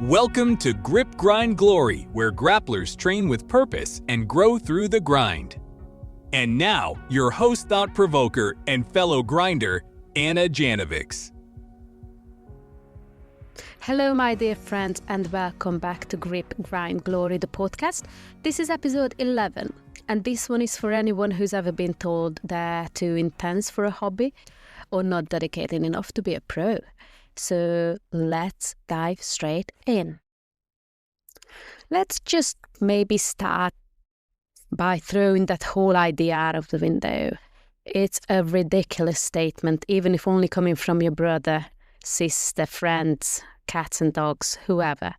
Welcome to Grip Grind Glory, where grapplers train with purpose and grow through the grind. And now, your host thought-provoker and fellow grinder, Anna Janovics. Hello, my dear friends, and welcome back to Grip Grind Glory, the podcast. This is episode 11, and this one is for anyone who's ever been told they're too intense for a hobby or not dedicated enough to be a pro. So let's dive straight in. Let's just maybe start by throwing that whole idea out of the window. It's a ridiculous statement, even if only coming from your brother, sister, friends, cats and dogs, whoever.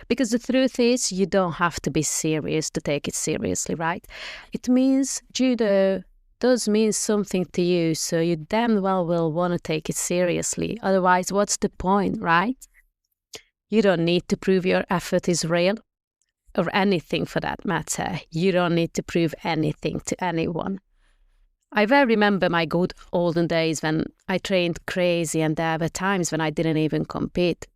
Because the truth is, you don't have to be serious to take it seriously, right? It means judo does mean something to you, so you damn well will want to take it seriously. Otherwise, what's the point, right? You don't need to prove your effort is real, or anything for that matter. You don't need to prove anything to anyone. I very remember my good olden days when I trained crazy, and there were times when I didn't even compete.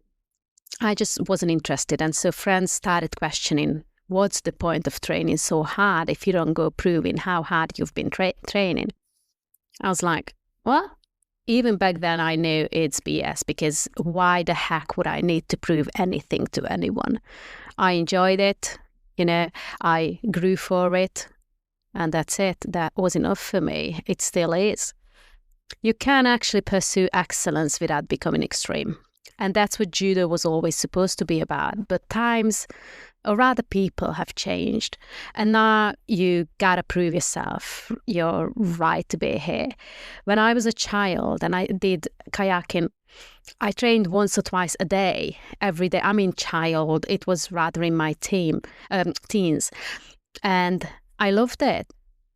I just wasn't interested, and so friends started questioning, what's the point of training so hard if you don't go proving how hard you've been training? I was like, well, even back then I knew it's BS, because why the heck would I need to prove anything to anyone? I enjoyed it, I grew for it, and that's it. That was enough for me. It still is. You can actually pursue excellence without becoming extreme. And that's what judo was always supposed to be about. But times, or rather people, have changed. And now you gotta prove yourself, your right to be here. When I was a child and I did kayaking, I trained once or twice a day, every day. I mean child, it was rather in my teens. And I loved it.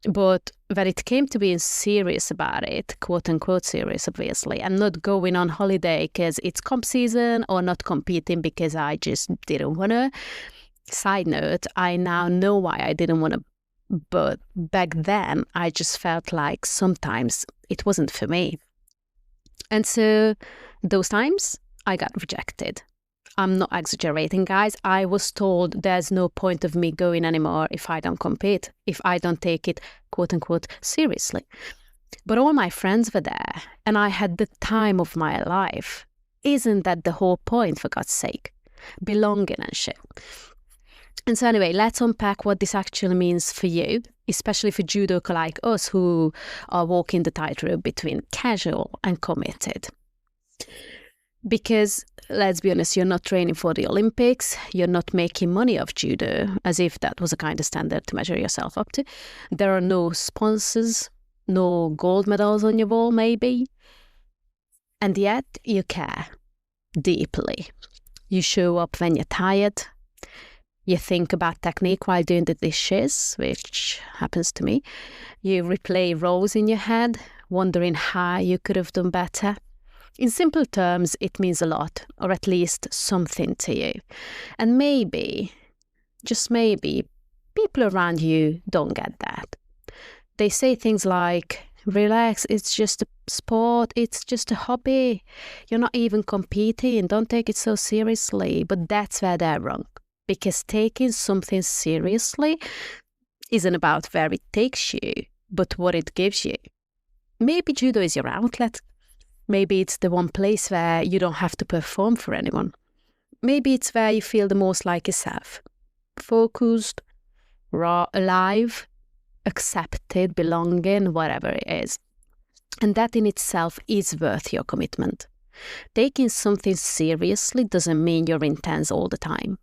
But when it came to being serious about it, quote unquote serious, obviously, and not going on holiday because it's comp season or not competing because I just didn't want to. Side note, I now know why I didn't want to, but back then I just felt like sometimes it wasn't for me. And so those times I got rejected. I'm not exaggerating, guys. I was told there's no point of me going anymore if I don't compete, if I don't take it, quote unquote, seriously. But all my friends were there, and I had the time of my life. Isn't that the whole point, for God's sake? Belonging and shit. And so anyway, let's unpack what this actually means for you, especially for judoka like us who are walking the tightrope between casual and committed. Because, let's be honest, you're not training for the Olympics, you're not making money off judo, as if that was a kind of standard to measure yourself up to. There are no sponsors, no gold medals on your wall, maybe. And yet, you care deeply. You show up when you're tired. You think about technique while doing the dishes, which happens to me. You replay roles in your head, wondering how you could have done better. In simple terms, it means a lot, or at least something to you. And maybe, just maybe, people around you don't get that. They say things like, relax, it's just a sport, it's just a hobby. You're not even competing, don't take it so seriously. But that's where they're wrong. Because taking something seriously isn't about where it takes you, but what it gives you. Maybe judo is your outlet. Maybe it's the one place where you don't have to perform for anyone. Maybe it's where you feel the most like yourself. Focused, raw, alive, accepted, belonging, whatever it is. And that in itself is worth your commitment. Taking something seriously doesn't mean you're intense all the time.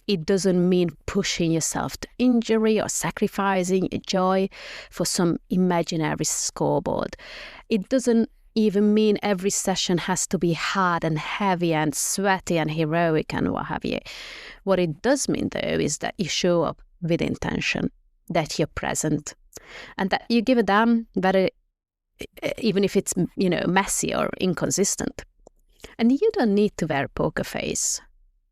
It doesn't mean pushing yourself to injury or sacrificing your joy for some imaginary scoreboard. It doesn't even mean every session has to be hard and heavy and sweaty and heroic and what have you. What it does mean, though, is that you show up with intention, that you're present, and that you give a damn whether, even if it's, messy or inconsistent. And you don't need to wear a poker face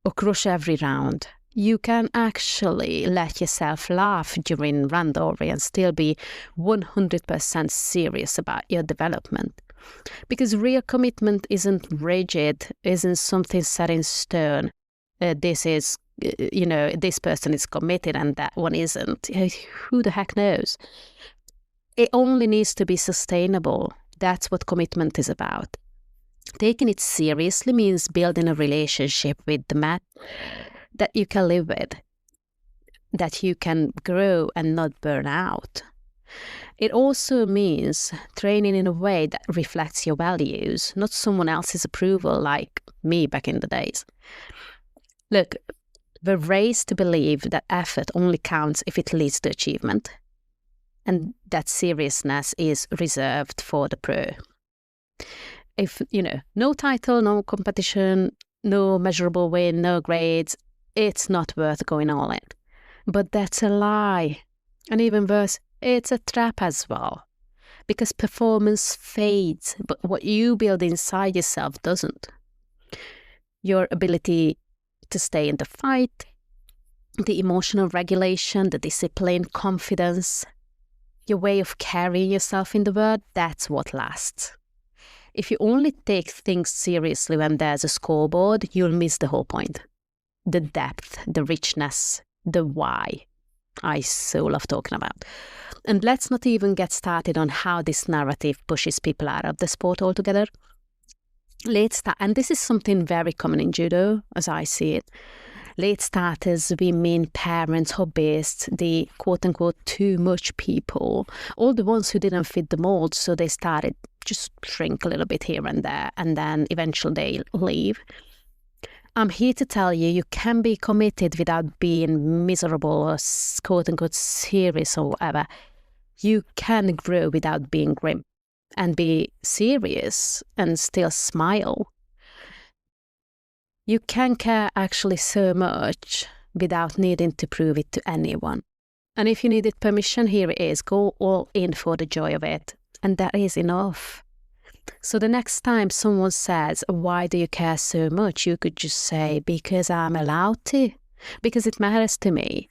or crush every round. You can actually let yourself laugh during randori and still be 100% serious about your development. Because real commitment isn't rigid, isn't something set in stone. this is, this person is committed and that one isn't. Who the heck knows? It only needs to be sustainable. That's what commitment is about. Taking it seriously means building a relationship with the man that you can live with, that you can grow and not burn out. It also means training in a way that reflects your values, not someone else's approval like me back in the days. Look, we're raised to believe that effort only counts if it leads to achievement, and that seriousness is reserved for the pro. If, no title, no competition, no measurable win, no grades, it's not worth going all in. But that's a lie. And even worse, it's a trap as well. Because performance fades, but what you build inside yourself doesn't. Your ability to stay in the fight, the emotional regulation, the discipline, confidence, your way of carrying yourself in the world, that's what lasts. If you only take things seriously when there's a scoreboard, you'll miss the whole point. The depth, the richness, the why. I so love talking about. And let's not even get started on how this narrative pushes people out of the sport altogether. And this is something very common in judo, as I see it. Late starters, we mean parents, hobbyists, the quote-unquote too much people, all the ones who didn't fit the mold, so they started just shrink a little bit here and there, and then eventually they leave. I'm here to tell you, you can be committed without being miserable or quote-unquote serious or whatever. You can grow without being grim and be serious and still smile. You can care actually so much without needing to prove it to anyone. And if you needed permission, here it is. Go all in for the joy of it. And that is enough. So the next time someone says, why do you care so much? You could just say, because I'm allowed to. Because it matters to me.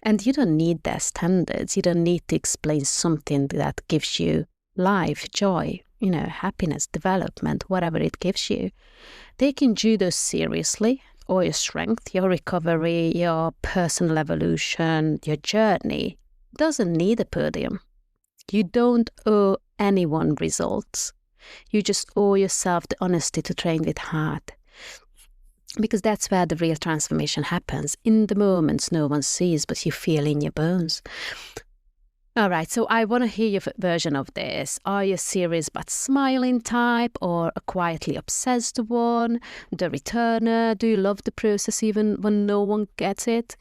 And you don't need their standards. You don't need to explain something that gives you life, joy, happiness, development, whatever it gives you. Taking judo seriously, or your strength, your recovery, your personal evolution, your journey, doesn't need a podium. You don't owe anyone results. You just owe yourself the honesty to train with heart. Because that's where the real transformation happens. In the moments no one sees, but you feel in your bones. All right, so I want to hear your version of this. Are you a serious but smiling type, or a quietly obsessed one? The returner? Do you love the process even when no one gets it?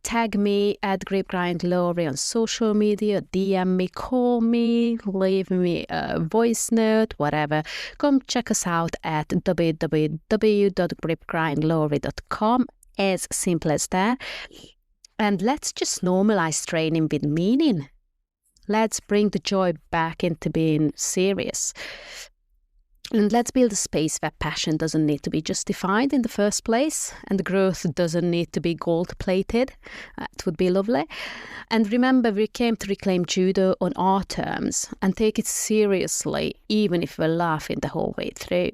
Tag me at GripGrindGlory on social media, DM me, call me, leave me a voice note, whatever. Come check us out at www.gripgrindglory.com, as simple as that. And let's just normalize training with meaning. Let's bring the joy back into being serious. And let's build a space where passion doesn't need to be justified in the first place, and growth doesn't need to be gold-plated. That would be lovely. And remember, we came to reclaim judo on our terms and take it seriously, even if we're laughing the whole way through.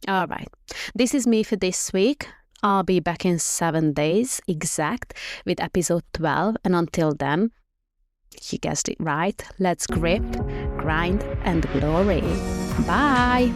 All right, this is me for this week. I'll be back in 7 days exact with episode 12. And until then, you guessed it right, let's grip, grind, and glory. Bye!